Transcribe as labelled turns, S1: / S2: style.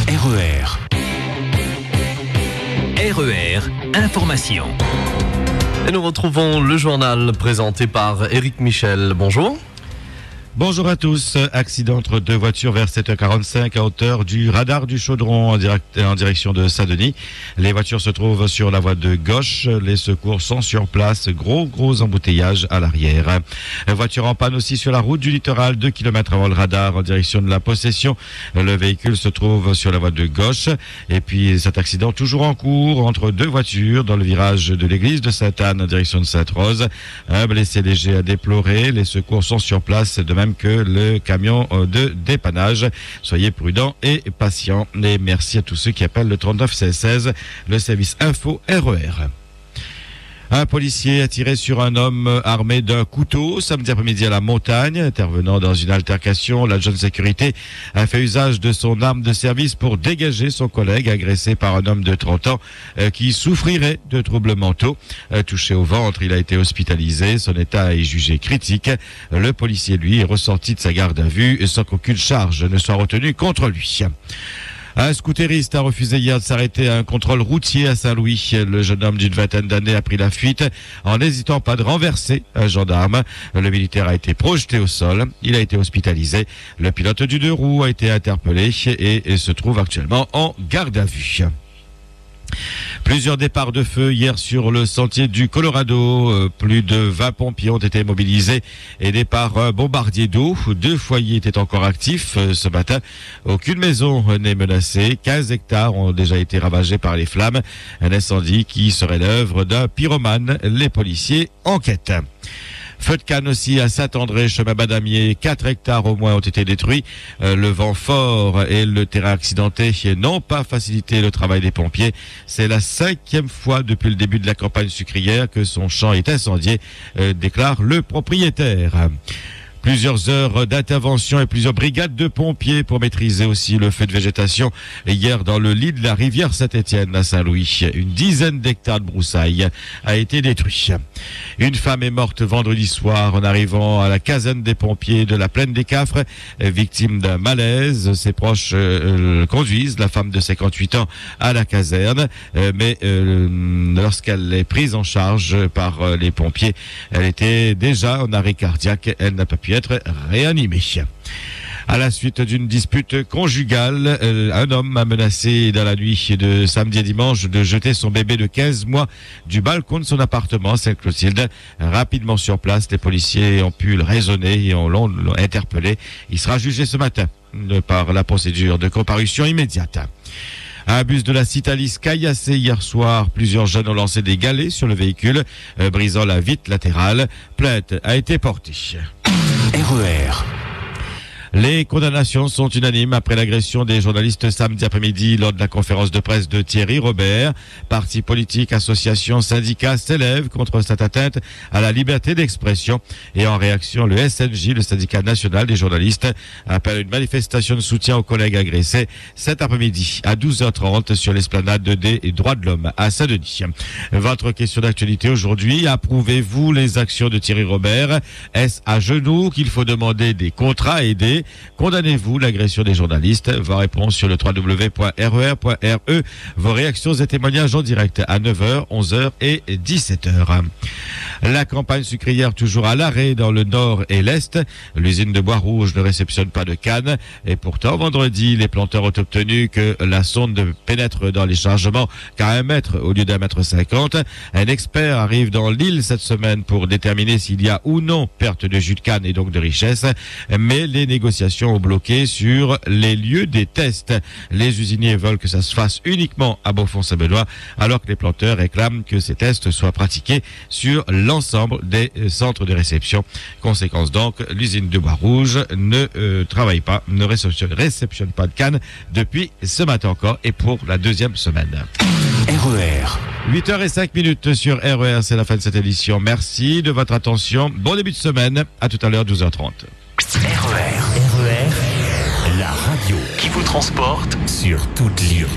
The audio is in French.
S1: RER. RER, information.
S2: Et nous retrouvons le journal présenté par Éric Michel. Bonjour.
S3: Bonjour à tous. Accident entre deux voitures vers 7h45 à hauteur du radar du Chaudron en direction de Saint-Denis. Les voitures se trouvent sur la voie de gauche. Les secours sont sur place. Gros embouteillage à l'arrière. Voiture en panne aussi sur la route du littoral, 2 km avant le radar en direction de la Possession. Le véhicule se trouve sur la voie de gauche. Et puis cet accident toujours en cours entre deux voitures dans le virage de l'église de Sainte-Anne en direction de Sainte-Rose. Un blessé léger à déplorer. Les secours sont sur place, de même que le camion de dépannage. Soyez prudents et patients. Et merci à tous ceux qui appellent le 3916, le service info RER. Un policier a tiré sur un homme armé d'un couteau samedi après-midi à la montagne. Intervenant dans une altercation, l'agent de sécurité a fait usage de son arme de service pour dégager son collègue agressé par un homme de 30 ans qui souffrirait de troubles mentaux. Touché au ventre, il a été hospitalisé. Son état est jugé critique. Le policier, lui, est ressorti de sa garde à vue sans qu'aucune charge ne soit retenue contre lui. Un scooteriste a refusé hier de s'arrêter à un contrôle routier à Saint-Louis. Le jeune homme d'une vingtaine d'années a pris la fuite en n'hésitant pas de renverser un gendarme. Le militaire a été projeté au sol. Il a été hospitalisé. Le pilote du 2 roues a été interpellé et se trouve actuellement en garde à vue. Plusieurs départs de feu hier sur le sentier du Colorado. Plus de 20 pompiers ont été mobilisés, aidés par un bombardier d'eau. 2 foyers étaient encore actifs ce matin. Aucune maison n'est menacée. 15 hectares ont déjà été ravagés par les flammes. Un incendie qui serait l'œuvre d'un pyromane. Les policiers enquêtent. Feu de canne aussi à Saint-André, chemin Badamier. 4 hectares au moins ont été détruits. Le vent fort et le terrain accidenté n'ont pas facilité le travail des pompiers. C'est la 5e fois depuis le début de la campagne sucrière que son champ est incendié, déclare le propriétaire. Plusieurs heures d'intervention et plusieurs brigades de pompiers pour maîtriser aussi le feu de végétation. Hier, dans le lit de la rivière Saint-Étienne à Saint-Louis, une dizaine d'hectares de broussailles a été détruit. Une femme est morte vendredi soir en arrivant à la caserne des pompiers de la Plaine des Cafres, victime d'un malaise. Ses proches conduisent la femme de 58 ans à la caserne, mais lorsqu'elle est prise en charge par les pompiers, elle était déjà en arrêt cardiaque. Elle n'a pas pu être réanimé. À la suite d'une dispute conjugale, un homme a menacé dans la nuit de samedi à dimanche de jeter son bébé de 15 mois du balcon de son appartement à Sainte-Clotilde. Rapidement sur place, les policiers ont pu le raisonner et l'ont interpellé. Il sera jugé ce matin par la procédure de comparution immédiate. Un bus de la Citalis caillassé hier soir. Plusieurs jeunes ont lancé des galets sur le véhicule, brisant la vitre latérale. Plainte a été portée.
S1: RER.
S3: Les condamnations sont unanimes après l'agression des journalistes samedi après-midi lors de la conférence de presse de Thierry Robert. Partis politiques, associations, syndicats s'élèvent contre cette atteinte à la liberté d'expression. Et en réaction, le SNJ, le syndicat national des journalistes, appelle une manifestation de soutien aux collègues agressés cet après-midi à 12h30 sur l'esplanade des droits de l'homme à Saint-Denis. Votre question d'actualité aujourd'hui, approuvez-vous les actions de Thierry Robert? Est-ce à genoux qu'il faut demander des contrats aidés? Condamnez-vous l'agression des journalistes? Vos réponses sur le www.rer.re. Vos réactions et témoignages en direct à 9h, 11h et 17h. La campagne sucrière toujours à l'arrêt dans le nord et l'est. L'usine de Bois-Rouge ne réceptionne pas de canne. Et pourtant, vendredi, les planteurs ont obtenu que la sonde pénètre dans les chargements qu'à 1 mètre au lieu d'1,50 m. Un expert arrive dans l'île cette semaine pour déterminer s'il y a ou non perte de jus de canne et donc de richesse. Mais les négociations ont bloqué sur les lieux des tests. Les usiniers veulent que ça se fasse uniquement à Beaufort-Saint-Benoît, alors que les planteurs réclament que ces tests soient pratiqués sur l'ensemble des centres de réception. Conséquence donc, l'usine de Bois-Rouge ne travaille pas, ne réceptionne pas de canne depuis ce matin encore et pour la 2e semaine.
S1: RER.
S3: 8h05 sur RER, c'est la fin de cette édition. Merci de votre attention. Bon début de semaine. À tout à l'heure, 12h30.
S1: RER, la radio qui vous transporte sur toute l'île.